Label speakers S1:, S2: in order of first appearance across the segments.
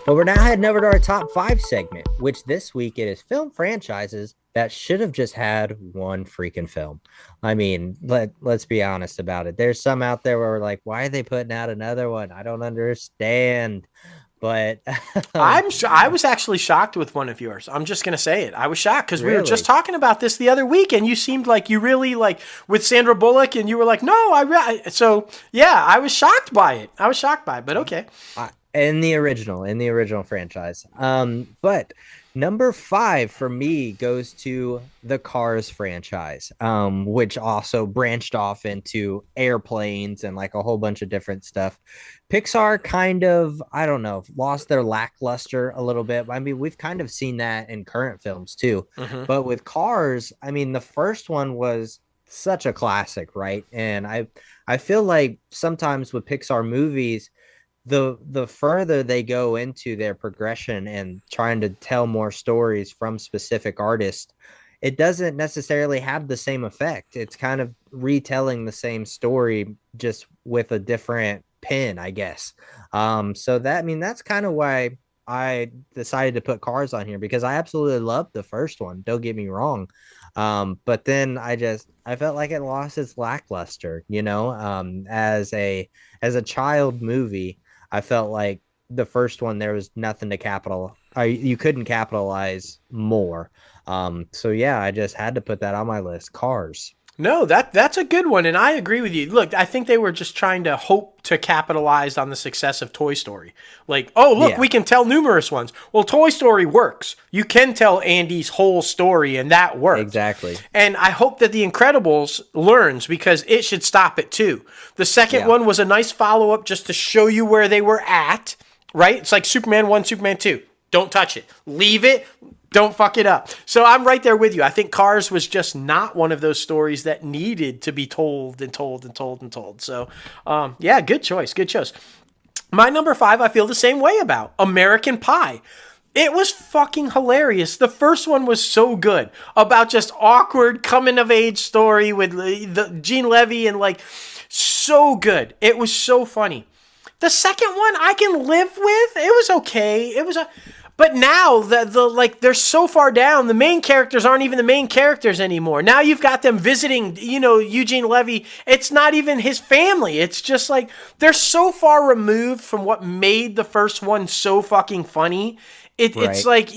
S1: But we're now heading over to our top five segment, which this week it is film franchises that should have just had one freaking film. I mean, let's be honest about it. There's some out there where we're like, why are they putting out another one? I don't understand. But
S2: I was actually shocked with one of yours. I'm just gonna say it. I was shocked because we were just
S1: really,
S2: talking about this the other week, and you seemed like you really like with Sandra Bullock, and you were like, "No, so yeah, I was shocked by it. But okay.
S1: in the original franchise. But number five for me goes to the Cars franchise, which also branched off into airplanes and like a whole bunch of different stuff. Pixar kind of, I don't know, lost their lackluster a little bit. I mean, we've kind of seen that in current films too.
S2: Mm-hmm.
S1: But with Cars, I mean, the first one was such a classic, right? And I feel like sometimes with Pixar movies, the further they go into their progression and trying to tell more stories from specific artists, it doesn't necessarily have the same effect. It's kind of retelling the same story just with a different pin, I guess. So that, I mean, that's kind of why I decided to put Cars on here, because I absolutely loved the first one. Don't get me wrong. But then I felt like it lost its lackluster, as a child movie. I felt like the first one, there was nothing to you couldn't capitalize more. So yeah, I just had to put that on my list. Cars.
S2: No, that's a good one, and I agree with you. Look, I think they were just trying to hope to capitalize on the success of Toy Story. Like, oh, look,
S1: Yeah,
S2: we can tell numerous ones. Well, Toy Story works. You can tell Andy's whole story, and that worked.
S1: exactly.
S2: And I hope that The Incredibles learns, because it should stop it too. The second
S1: Yeah,
S2: one was a nice follow up just to show you where they were at, right? It's like Superman 1, Superman 2. Don't touch it. Leave it. Don't fuck it up. So I'm right there with you. I think Cars was just not one of those stories that needed to be told and told and told and told. So, yeah, good choice. Good choice. My number five, I feel the same way about American Pie. It was fucking hilarious. The first one was so good, about just awkward coming of age story with the Gene Levy, and like so good. It was so funny. The second one I can live with. It was okay. But now the like they're so far down, the main characters aren't even the main characters anymore. Now you've got them visiting, Eugene Levy. It's not even his family. It's just like they're so far removed from what made the first one so fucking funny. It's
S1: right.
S2: like,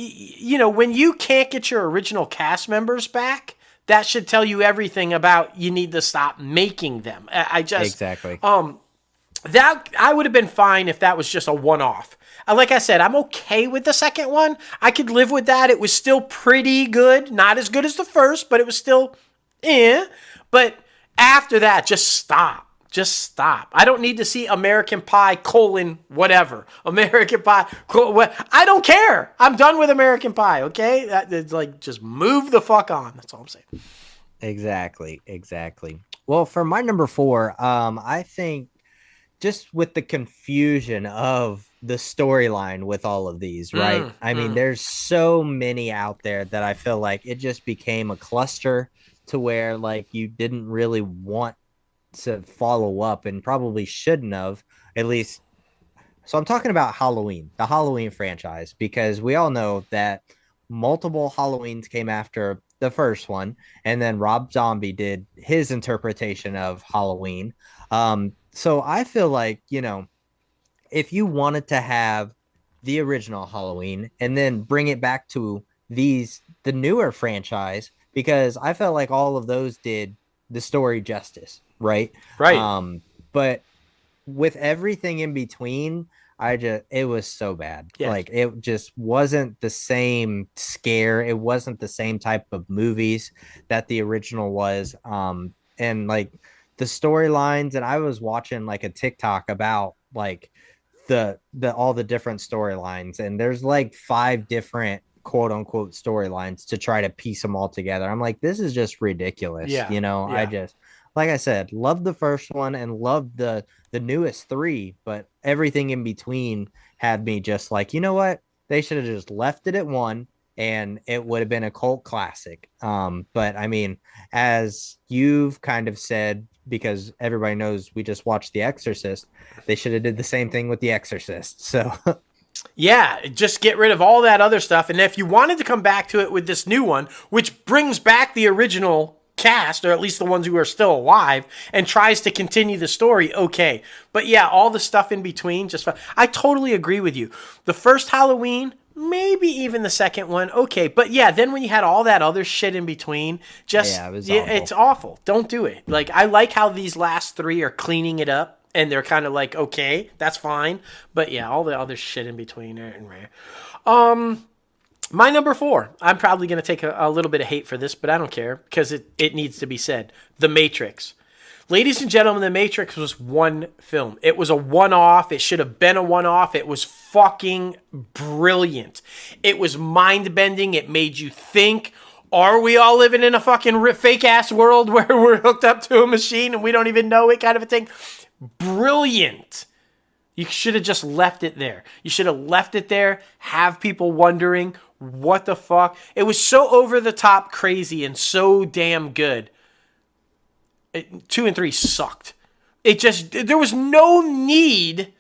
S2: when you can't get your original cast members back, that should tell you everything about you need to stop making them. I just
S1: Exactly.
S2: that I would have been fine if that was just a one-off. Like I said, I'm okay with the second one. I could live with that. It was still pretty good. Not as good as the first, but it was still But after that, just stop. Just stop. I don't need to see American Pie : whatever. American Pie : I don't care. I'm done with American Pie, okay? It's like, just move the fuck on. That's all I'm saying.
S1: Exactly. Exactly. Well, for my number four, I think just with the confusion of the storyline with all of these, right?
S2: Mm,
S1: I mean,
S2: mm.
S1: there's so many out there that I feel like it just became a cluster to where like you didn't really want to follow up and probably shouldn't have, at least. So I'm talking about Halloween, the Halloween franchise, because we all know that multiple Halloweens came after the first one, and then Rob Zombie did his interpretation of Halloween. So I feel like, if you wanted to have the original Halloween and then bring it back to the newer franchise, because I felt like all of those did the story justice, right?
S2: Right.
S1: But with everything in between, it was so bad.
S2: Yeah.
S1: Like it just wasn't the same scare. It wasn't the same type of movies that the original was. And like the storylines, and I was watching like a TikTok about like the all the different storylines, and there's like five different quote unquote storylines to try to piece them all together. I'm like, this is just ridiculous.
S2: Yeah.
S1: I
S2: Yeah.
S1: just, like I said, loved the first one and loved the newest three, but everything in between had me just like, you know what? They should have just left it at one, and it would have been a cult classic. But I mean, as you've kind of said, because everybody knows we just watched The Exorcist, they should have did the same thing with The Exorcist. So
S2: Yeah, just get rid of all that other stuff. And if you wanted to come back to it with this new one, which brings back the original cast, or at least the ones who are still alive, and tries to continue the story, okay. But yeah, all the stuff in between, just I totally agree with you. The first Halloween, maybe even the second one, okay. But yeah, then when you had all that other shit in between, just
S1: Yeah, it was
S2: it's
S1: awful.
S2: awful. Don't do it. Like, I like how these last three are cleaning it up. And they're kind of like, okay, that's fine. But yeah, all the other shit in between. My number 4. I'm probably going to take a little bit of hate for this, but I don't care because it needs to be said. The Matrix. Ladies and gentlemen, The Matrix was one film. It was a one-off. It should have been a one-off. It was fucking brilliant. It was mind-bending. It made you think. Are we all living in a fucking fake-ass world where we're hooked up to a machine and we don't even know it, kind of a thing? Brilliant. You should have just left it there. You should have left it there, have people wondering what the fuck. It was so over the top crazy and so damn good. 2 and 3 sucked. There was no need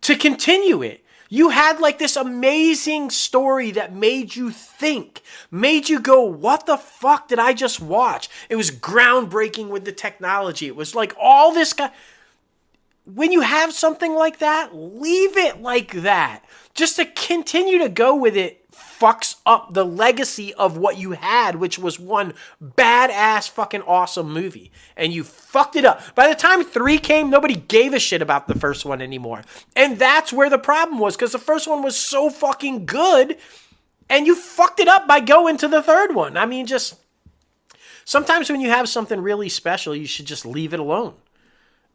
S2: to continue it. You had like this amazing story that made you think, made you go, what the fuck did I just watch? It was groundbreaking with the technology. It was like all this guy. When you have something like that, leave it like that. Just to continue to go with it fucks up the legacy of what you had, which was one badass fucking awesome movie. And you fucked it up. By the time 3 came, nobody gave a shit about the first one anymore. And that's where the problem was, because the first one was so fucking good, and you fucked it up by going to the third one. I mean, just sometimes when you have something really special, you should just leave it alone.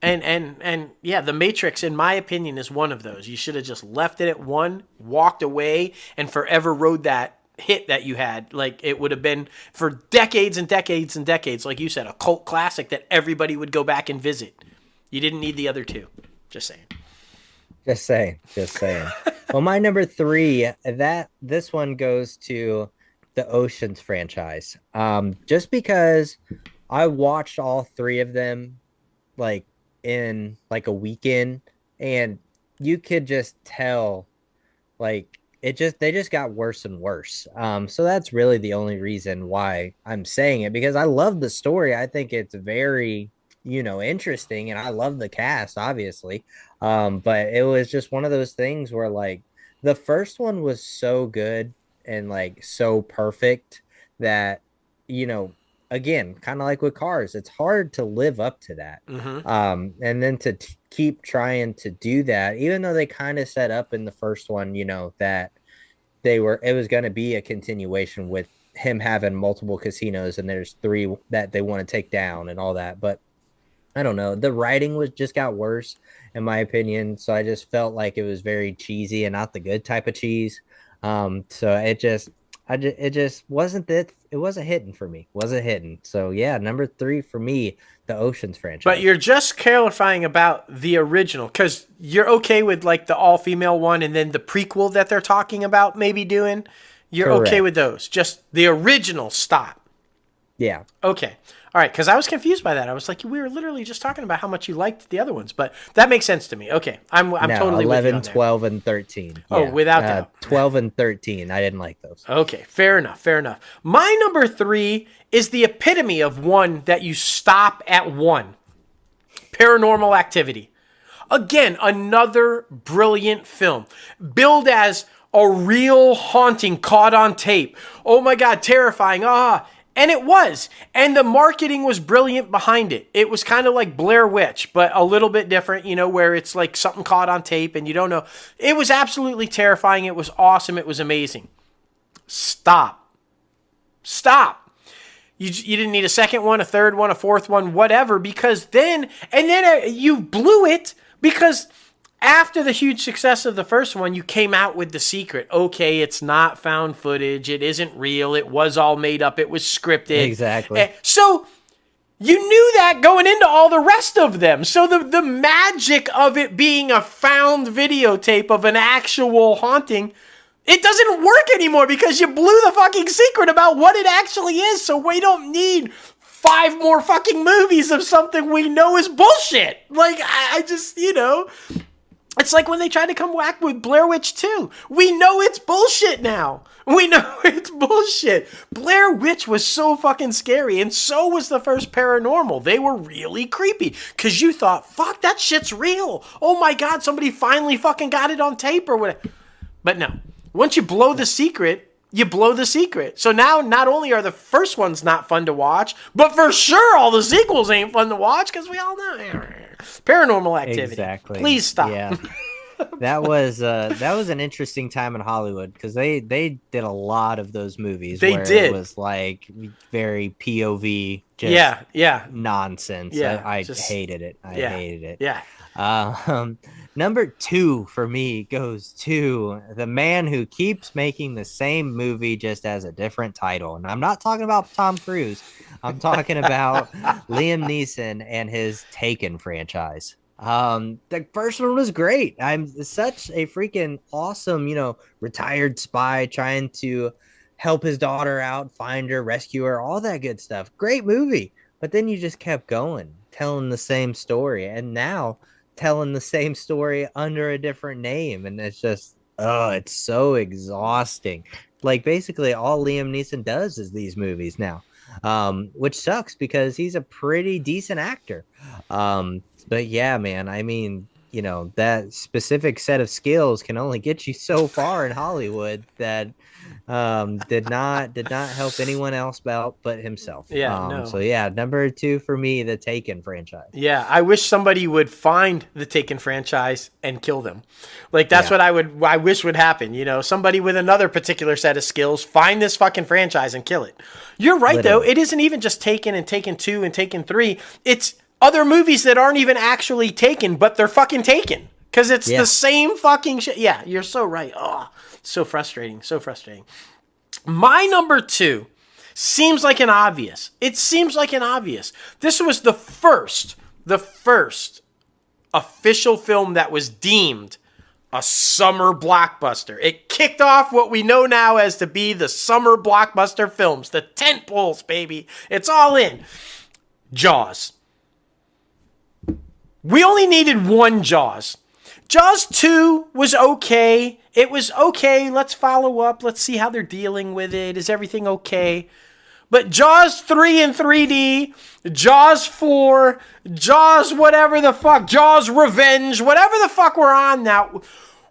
S2: And yeah, The Matrix, in my opinion, is one of those. You should have just left it at 1, walked away, and forever rode that hit that you had. Like, it would have been for decades and decades and decades, like you said, a cult classic that everybody would go back and visit. You didn't need the other 2. Just saying.
S1: Just saying. Well, my number 3, this one goes to the Oceans franchise. Just because I watched all 3 of them, like, in like a weekend, and you could just tell, like, they just got worse and worse. So that's really the only reason why I'm saying it, because I love the story. I think it's very, interesting, and I love the cast, obviously. But it was just one of those things where, like, the first one was so good and like so perfect that, you know, again, kind of like with cars, it's hard to live up to that.
S2: Mm-hmm.
S1: And then to keep trying to do that, even though they kind of set up in the first one, that it was going to be a continuation with him having multiple casinos, and there's 3 that they want to take down and all that. But I don't know, the writing just got worse, in my opinion. So I just felt like it was very cheesy and not the good type of cheese. So it just wasn't that, it wasn't hitting for me. Wasn't hitting. So yeah, number 3 for me, the Oceans
S2: But
S1: franchise.
S2: you're just clarifying about the original, because you're okay with like the all-female one and then the prequel that they're talking about maybe doing. You're okay with
S1: Correct.
S2: those. Just the original stop.
S1: Yeah.
S2: Okay. All right, because I was confused by that. I was like, we were literally just talking about how much you liked the other ones, but that makes sense to me. Okay, I'm
S1: No,
S2: totally with you
S1: 11,
S2: on there.
S1: 12, and 13.
S2: Oh,
S1: Yeah.
S2: without doubt.
S1: 12 and 13. I didn't like those.
S2: Okay, fair enough, fair enough. My number 3 is the epitome of one that you stop at 1. Paranormal Activity. Again, another brilliant film. Billed as a real haunting caught on tape. Oh my God, terrifying. And it was. And the marketing was brilliant behind it. It was kind of like Blair Witch, but a little bit different, where it's like something caught on tape and you don't know. It was absolutely terrifying. It was awesome. It was amazing. Stop. Stop. You didn't need a second one, a third one, a fourth one, whatever, because then you blew it, because after the huge success of the first one, you came out with The Secret. Okay, it's not found footage. It isn't real. It was all made up. It was scripted.
S1: Exactly.
S2: So you knew that going into all the rest of them. So the magic of it being a found videotape of an actual haunting, it doesn't work anymore because you blew the fucking secret about what it actually is. So we don't need 5 more fucking movies of something we know is bullshit. Like, I just, It's like when they tried to come back with Blair Witch 2. We know it's bullshit now. We know it's bullshit. Blair Witch was so fucking scary, and so was the first Paranormal. They were really creepy because you thought, fuck, that shit's real. Oh my God, somebody finally fucking got it on tape or whatever. But no, once you blow the secret, you blow the secret. So now not only are the first ones not fun to watch, but for sure all the sequels ain't fun to watch because we all know. Paranormal Activity.
S1: Exactly.
S2: Please stop.
S1: Yeah. That was an interesting time in Hollywood because they did a lot of those movies
S2: They
S1: where
S2: did.
S1: it was like very POV, just
S2: Yeah.
S1: nonsense.
S2: Yeah,
S1: I
S2: just-
S1: hated it. I
S2: Yeah.
S1: hated it.
S2: Yeah.
S1: Number 2 for me goes to the man who keeps making the same movie just as a different title. And I'm not talking about Tom Cruise. I'm talking about Liam Neeson and his Taken franchise. The first one was great. I'm such a freaking awesome, retired spy trying to help his daughter out, find her, rescue her, all that good stuff. Great movie. But then you just kept going, telling the same story. And now telling the same story under a different name. And it's just, oh, it's so exhausting. Like basically all Liam Neeson does is these movies now. Which sucks because he's a pretty decent actor. But yeah, man, I mean, that specific set of skills can only get you so far in Hollywood that did not help anyone else but himself.
S2: Yeah,
S1: So
S2: no.
S1: yeah, number 2 for me, the Taken franchise.
S2: Yeah, I wish somebody would find the Taken franchise and kill them. Like that's
S1: Yeah,
S2: what I wish would happen. Somebody with another particular set of skills find this fucking franchise and kill it. You're right though.
S1: literally.
S2: It isn't even just Taken and Taken 2 and Taken 3. It's other movies that aren't even actually Taken, but they're fucking Taken. Because it's
S1: Yeah.
S2: the same fucking shit. Yeah, you're so right. Oh, so frustrating. So frustrating. My number 2 seems like an obvious. It seems like an obvious. This was the first official film that was deemed a summer blockbuster. It kicked off what we know now as to be the summer blockbuster films, the tent poles, baby. It's all in. Jaws. We only needed one Jaws. Jaws 2 was okay. It was okay. Let's follow up. Let's see how they're dealing with it. Is everything okay? But Jaws 3 in 3D, Jaws 4, Jaws whatever the fuck, Jaws Revenge, whatever the fuck we're on now.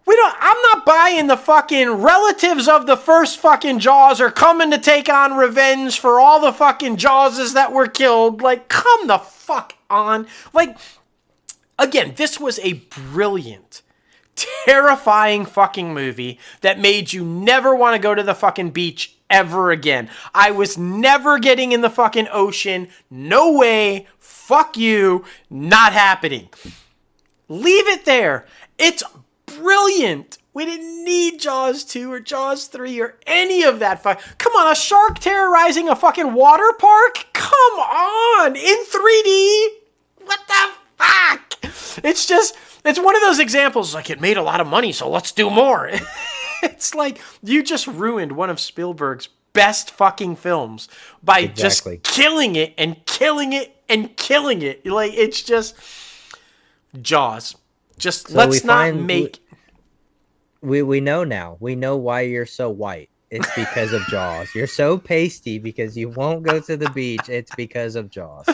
S2: I'm not buying the fucking relatives of the first fucking Jaws are coming to take on revenge for all the fucking Jawses that were killed. Like, come the fuck on. Like, again, this was a brilliant, terrifying fucking movie that made you never want to go to the fucking beach ever again. I was never getting in the fucking ocean. No way. Fuck you. Not happening. Leave it there. It's brilliant. We didn't need Jaws 2 or Jaws 3 or any of that. Come on, a shark terrorizing a fucking water park? Come on. In 3D? What the fuck? It's one of those examples like it made a lot of money, so let's do more. It's like you just ruined one of Spielberg's best fucking films by
S1: Exactly.
S2: just killing it and killing it and killing it. Like it's just Jaws. Just
S1: So
S2: let's not make.
S1: we know now. We know why you're so white. It's because of Jaws. You're so pasty because you won't go to the beach. It's because of Jaws.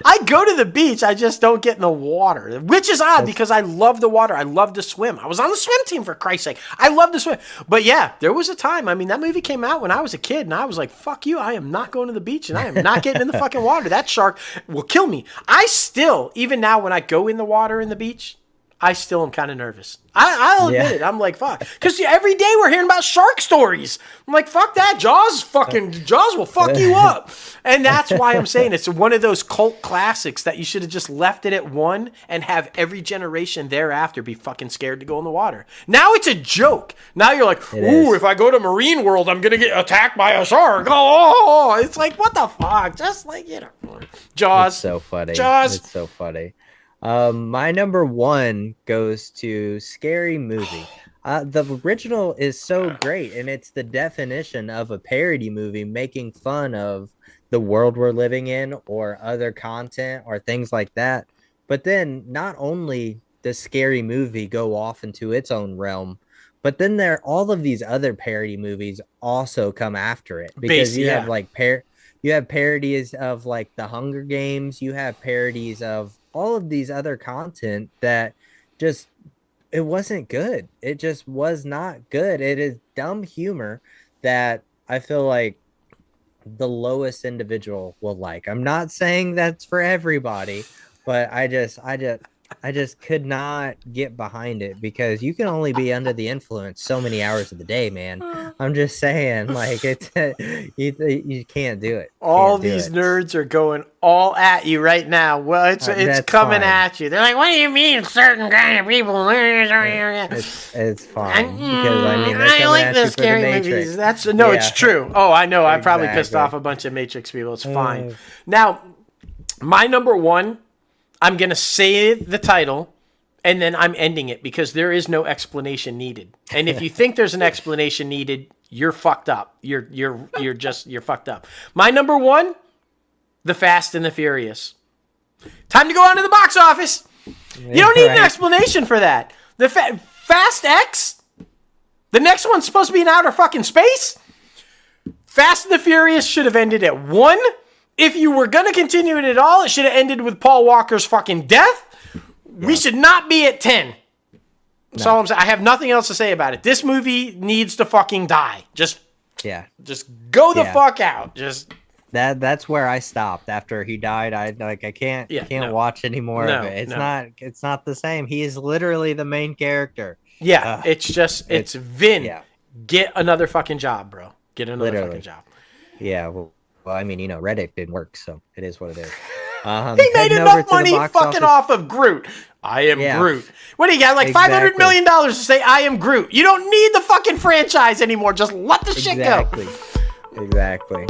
S2: I go to the beach, I just don't get in the water, which is odd because I love the water. I love to swim. I was on the swim team for Christ's sake. I love to swim. But yeah, there was a time. I mean, that movie came out when I was a kid, and I was like, "Fuck you! I am not going to the beach, and I am not getting in the fucking water. That shark will kill me." I still, even now, when I go in the water in the beach, I still am kind of nervous. I'll admit it. I'm like, fuck. Because every day we're hearing about shark stories. I'm like, fuck that. Jaws will fuck you up. And that's why I'm saying it's one of those cult classics that you should have just left it at one and have every generation thereafter be fucking scared to go in the water. Now it's a joke. Now you're like, ooh, if I go to Marine World, I'm going to get attacked by a shark. Oh, it's like, what the fuck? Just like, Jaws.
S1: It's so funny.
S2: Jaws.
S1: It's so funny. My number 1 goes to Scary Movie. The original is so great, and it's the definition of a parody movie making fun of the world we're living in or other content or things like that. But then not only the scary movie go off into its own realm. But then all of these other parody movies also come after it because
S2: Base,
S1: you have
S2: yeah.
S1: like you have parodies of like the Hunger Games, you have parodies of all of these other content that just it wasn't good. It just was not good. It is dumb humor that I feel like the lowest individual will like. I'm not saying that's for everybody, but I just could not get behind it because you can only be under the influence so many hours of the day, man. I'm just saying, like it's you can't do it.
S2: All
S1: Can't do
S2: these
S1: it.
S2: nerds are going all at you right now. Well, it's
S1: That's
S2: coming
S1: fine.
S2: at you. They're like, "What do you mean, certain kind of people?"
S1: It's fine because I mean they're
S2: I
S1: coming
S2: like
S1: at
S2: the
S1: you for the
S2: scary movies.
S1: Matrix.
S2: That's no, it's
S1: Yeah,
S2: true. Oh, I know. I probably pissed
S1: exactly.
S2: off a bunch of Matrix people. It's fine. Now, my number one, I'm gonna say the title, and then I'm ending it because there is no explanation needed. And if you think there's an explanation needed, you're fucked up. You're fucked up. My number one, The Fast and the Furious. Time to go on to the box office. You don't need an explanation for that. The Fast X. The next one's supposed to be in outer fucking space. Fast and the Furious should have ended at 1. If you were going to continue it at all, it should have ended with Paul Walker's fucking death. Yeah. We should not be at 10. That's all I'm saying. I have nothing else to say about it. This movie needs to fucking die. Just go the fuck out. Just
S1: that's where I stopped after he died. I can't watch anymore of it. It's not the same. He is literally the main character.
S2: Yeah, it's Vin. Yeah. Get another fucking job, bro. Get another fucking job.
S1: Yeah, well, I mean, Reddit didn't work, so it is what it is.
S2: He made enough money fucking off of Groot. I am Groot. What do you got? Like $500 million to say I am Groot. You don't need the fucking franchise anymore. Just let the shit go.
S1: Exactly.